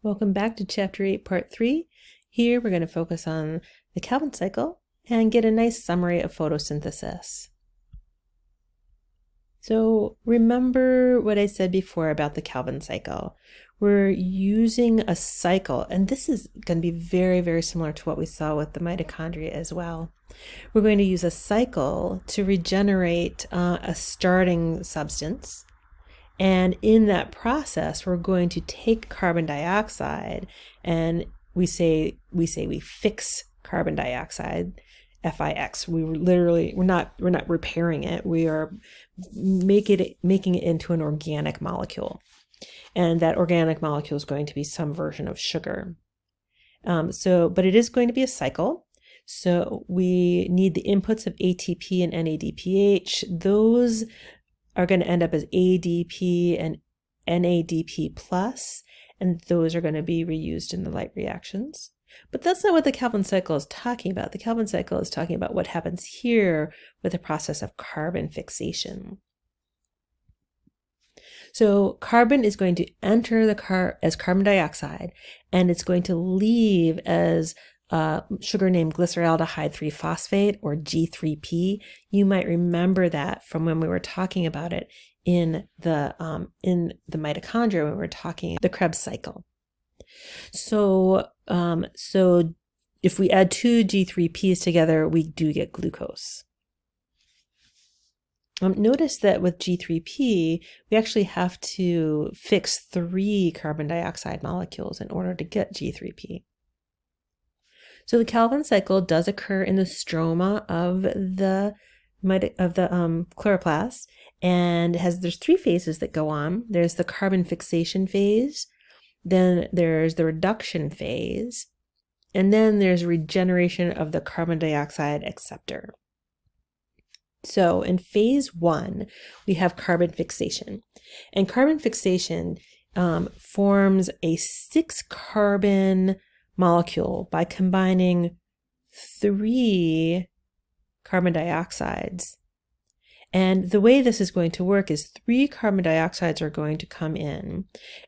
Welcome back to Chapter 8, Part 3. Here we're going to focus on the Calvin cycle and get a nice summary of photosynthesis. So remember what I said before about the Calvin cycle. We're using a cycle, and this is going to be very, very similar to what we saw with the mitochondria as well. We're going to use a cycle to regenerate a starting substance. And in that process, we're going to take carbon dioxide, and we fix carbon dioxide, FIX. We're not repairing it. We are making it into an organic molecule, and that organic molecule is going to be some version of sugar. But it is going to be a cycle. So we need the inputs of ATP and NADPH. Those are going to end up as ADP and NADP plus, and those are going to be reused in the light reactions. But that's not what the Calvin cycle is talking about. The Calvin cycle is talking about what happens here with the process of carbon fixation. So carbon is going to enter as carbon dioxide, and it's going to leave as sugar named glyceraldehyde 3-phosphate, or G3P. You might remember that from when we were talking about it in the mitochondria, when we were talking the Krebs cycle. So if we add two G3Ps together, we do get glucose. Notice that with G3P, we actually have to fix 3 carbon dioxide molecules in order to get G3P. So the Calvin cycle does occur in the stroma of the chloroplast, and there's 3 phases that go on. There's the carbon fixation phase, then there's the reduction phase, and then there's regeneration of the carbon dioxide acceptor. So in phase 1, we have carbon fixation, and carbon fixation forms a 6-carbon molecule by combining 3 carbon dioxides. And the way this is going to work is 3 carbon dioxides are going to come in,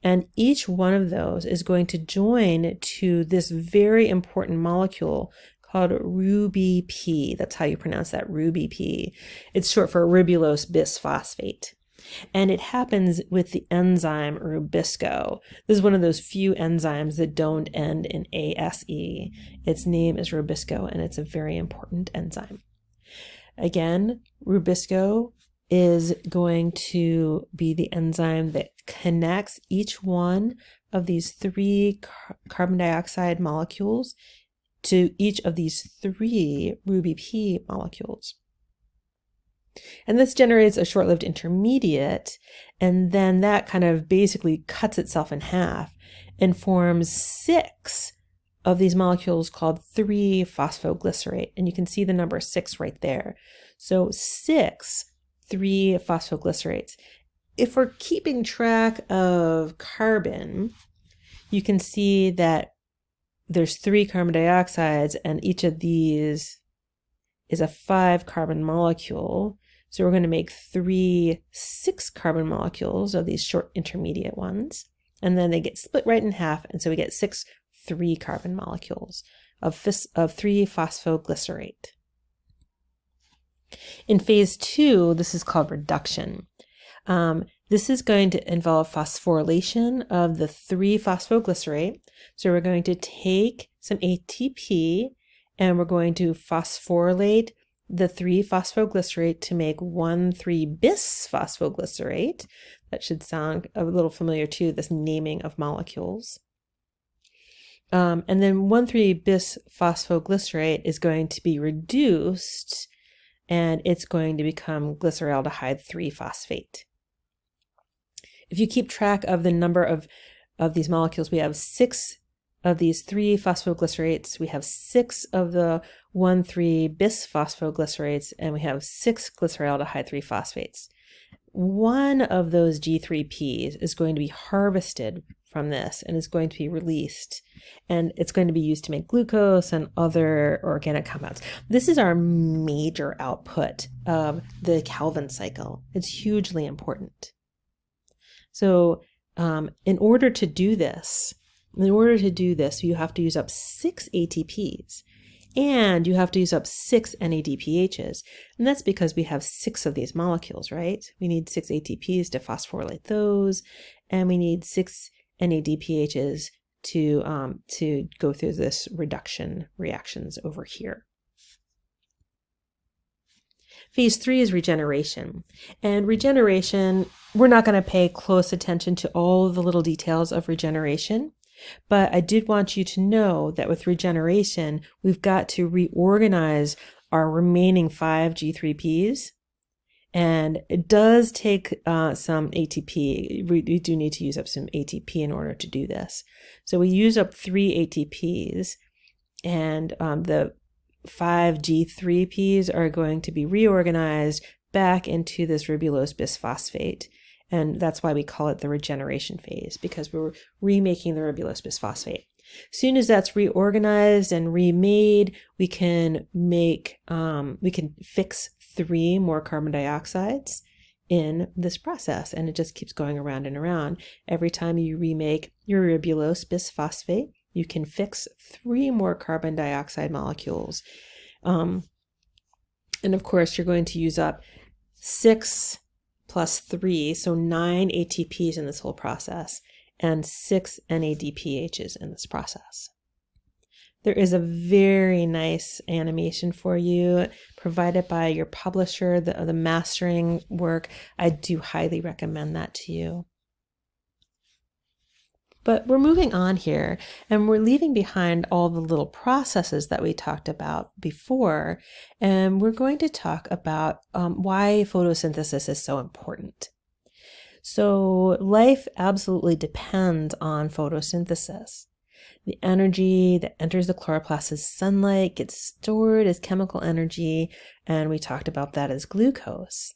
and each one of those is going to join to this very important molecule called RuBP. That's how you pronounce that, RuBP. It's short for ribulose bisphosphate. And it happens with the enzyme Rubisco. This is one of those few enzymes that don't end in ASE. Its name is Rubisco, and it's a very important enzyme. Again, Rubisco is going to be the enzyme that connects each one of these 3 carbon dioxide molecules to each of these 3 RuBP molecules. And this generates a short-lived intermediate, and then that kind of basically cuts itself in half and forms 6 of these molecules called 3-phosphoglycerate. And you can see the number 6 right there. So 6 3-phosphoglycerates. If we're keeping track of carbon, you can see that there's 3 carbon dioxides, and each of these is a 5-carbon molecule. So we're going to make 3 6-carbon molecules of these short intermediate ones, and then they get split right in half, and so we get 6 3-carbon molecules of 3-phosphoglycerate. In phase 2, this is called reduction. This is going to involve phosphorylation of the 3-phosphoglycerate. So we're going to take some ATP, and we're going to phosphorylate the 3-phosphoglycerate to make 1,3-bisphosphoglycerate. That should sound a little familiar too, this naming of molecules. And then 1,3-bisphosphoglycerate is going to be reduced, and it's going to become glyceraldehyde 3-phosphate. If you keep track of the number of these molecules, we have 6 of these 3-phosphoglycerates, we have 6 of the 1,3-bisphosphoglycerates, and we have 6 glyceraldehyde 3-phosphates. One of those G3Ps is going to be harvested from this and is going to be released, and it's going to be used to make glucose and other organic compounds. This is our major output of the Calvin cycle. It's hugely important. So in order to do this, In order to do this, you have to use up 6 ATPs. And you have to use up 6 NADPHs. And that's because we have 6 of these molecules, right? We need 6 ATPs to phosphorylate those, and we need 6 NADPHs to go through this reduction reactions over here. Phase 3 is regeneration. And regeneration, we're not going to pay close attention to all of the little details of regeneration. But I did want you to know that with regeneration, we've got to reorganize our remaining 5 G3Ps. And it does take some ATP. We do need to use up some ATP in order to do this. So we use up 3 ATPs, and the 5 G3Ps are going to be reorganized back into this ribulose bisphosphate. And that's why we call it the regeneration phase, because we're remaking the ribulose bisphosphate. As soon as that's reorganized and remade, we can fix 3 more carbon dioxides in this process. And it just keeps going around and around. Every time you remake your ribulose bisphosphate, you can fix 3 more carbon dioxide molecules. And of course, you're going to use up 6 plus 3, so 9 ATPs in this whole process, and 6 NADPHs in this process. There is a very nice animation for you provided by your publisher, the mastering work. I do highly recommend that to you. But we're moving on here, and we're leaving behind all the little processes that we talked about before, and we're going to talk about why photosynthesis is so important. So life absolutely depends on photosynthesis. The energy that enters the chloroplast as sunlight gets stored as chemical energy, and we talked about that as glucose.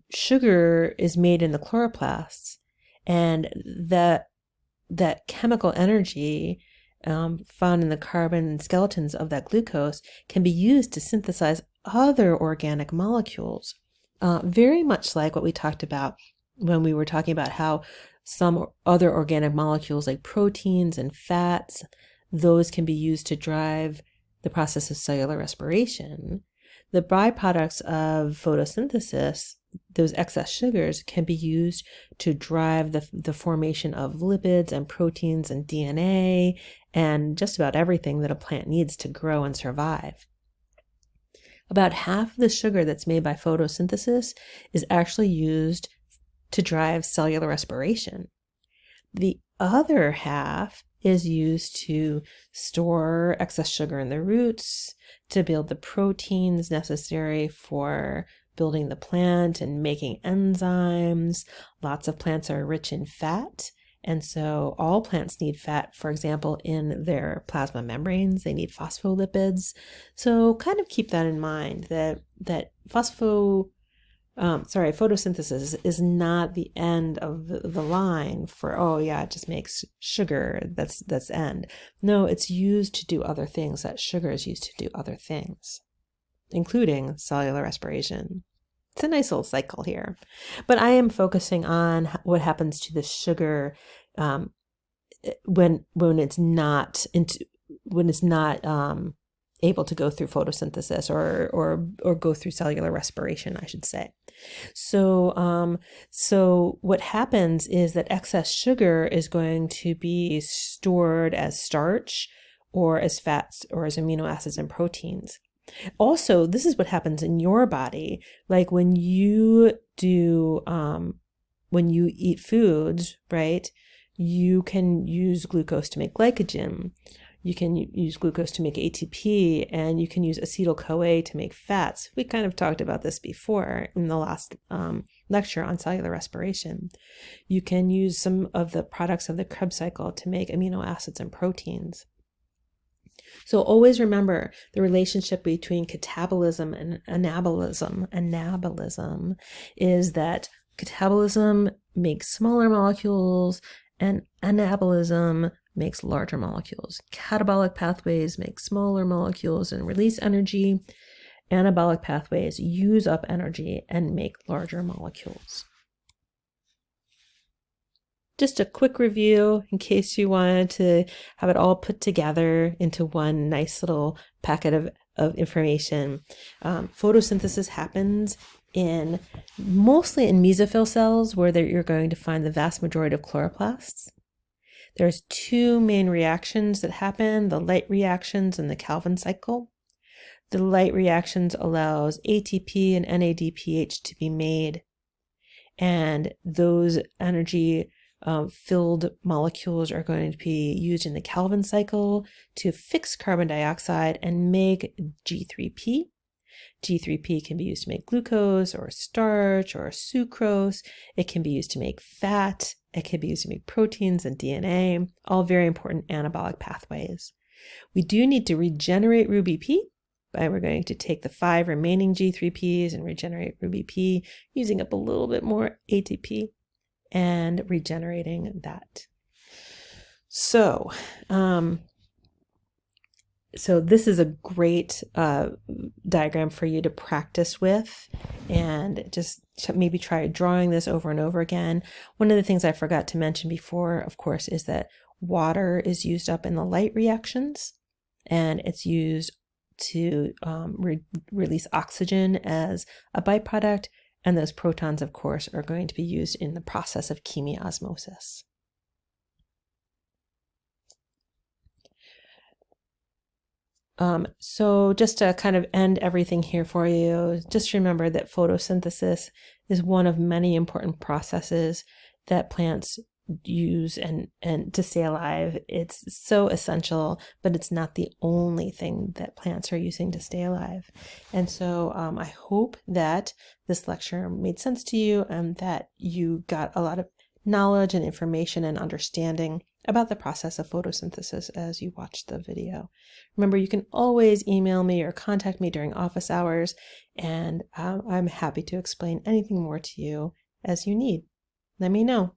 Sugar is made in the chloroplasts, and that chemical energy found in the carbon skeletons of that glucose can be used to synthesize other organic molecules, very much like what we talked about when we were talking about how some other organic molecules like proteins and fats, those can be used to drive the process of cellular respiration. The byproducts of photosynthesis, those excess sugars, can be used to drive the formation of lipids and proteins and DNA and just about everything that a plant needs to grow and survive. About half of the sugar that's made by photosynthesis is actually used to drive cellular respiration. The other half is used to store excess sugar in the roots, to build the proteins necessary for building the plant and making enzymes. Lots of plants are rich in fat, and so all plants need fat. For example, in their plasma membranes, they need phospholipids. So kind of keep that in mind, that photosynthesis is not the end of the line for, oh yeah, it just makes sugar, that's end. No, it's used to do other things. That sugar is used to do other things, including cellular respiration. It's a nice little cycle here. But I am focusing on what happens to the sugar when it's not able to go through photosynthesis or go through cellular respiration, I should say. So what happens is that excess sugar is going to be stored as starch or as fats or as amino acids and proteins. Also, this is what happens in your body. Like when you eat foods, right? You can use glucose to make glycogen. You can use glucose to make ATP, and you can use acetyl-CoA to make fats. We kind of talked about this before in the last lecture on cellular respiration. You can use some of the products of the Krebs cycle to make amino acids and proteins. So always remember the relationship between catabolism and anabolism. Anabolism is that catabolism makes smaller molecules and anabolism makes larger molecules. Catabolic pathways make smaller molecules and release energy. Anabolic pathways use up energy and make larger molecules. just a quick review in case you wanted to have it all put together into one nice little packet of information. Photosynthesis happens mostly in mesophyll cells, where you're going to find the vast majority of chloroplasts. There's two main reactions that happen, the light reactions and the Calvin cycle. The light reactions allows ATP and NADPH to be made, and those energy filled molecules are going to be used in the Calvin cycle to fix carbon dioxide and make G3P. G3P can be used to make glucose or starch or sucrose. It can be used to make fat. It can be used to make proteins and DNA, all very important anabolic pathways. We do need to regenerate RuBP. We're going to take the 5 remaining G3Ps and regenerate RuBP, using up a little bit more ATP and regenerating that. So this is a great diagram for you to practice with, and just maybe try drawing this over and over again. One of the things I forgot to mention before, of course, is that water is used up in the light reactions, and it's used to release oxygen as a byproduct, and those protons, of course, are going to be used in the process of chemiosmosis. So just to kind of end everything here for you, just remember that photosynthesis is one of many important processes that plants use and to stay alive. It's so essential, but it's not the only thing that plants are using to stay alive. And so I hope that this lecture made sense to you and that you got a lot of knowledge and information and understanding about the process of photosynthesis as you watch the video. Remember, you can always email me or contact me during office hours, and I'm happy to explain anything more to you as you need. Let me know.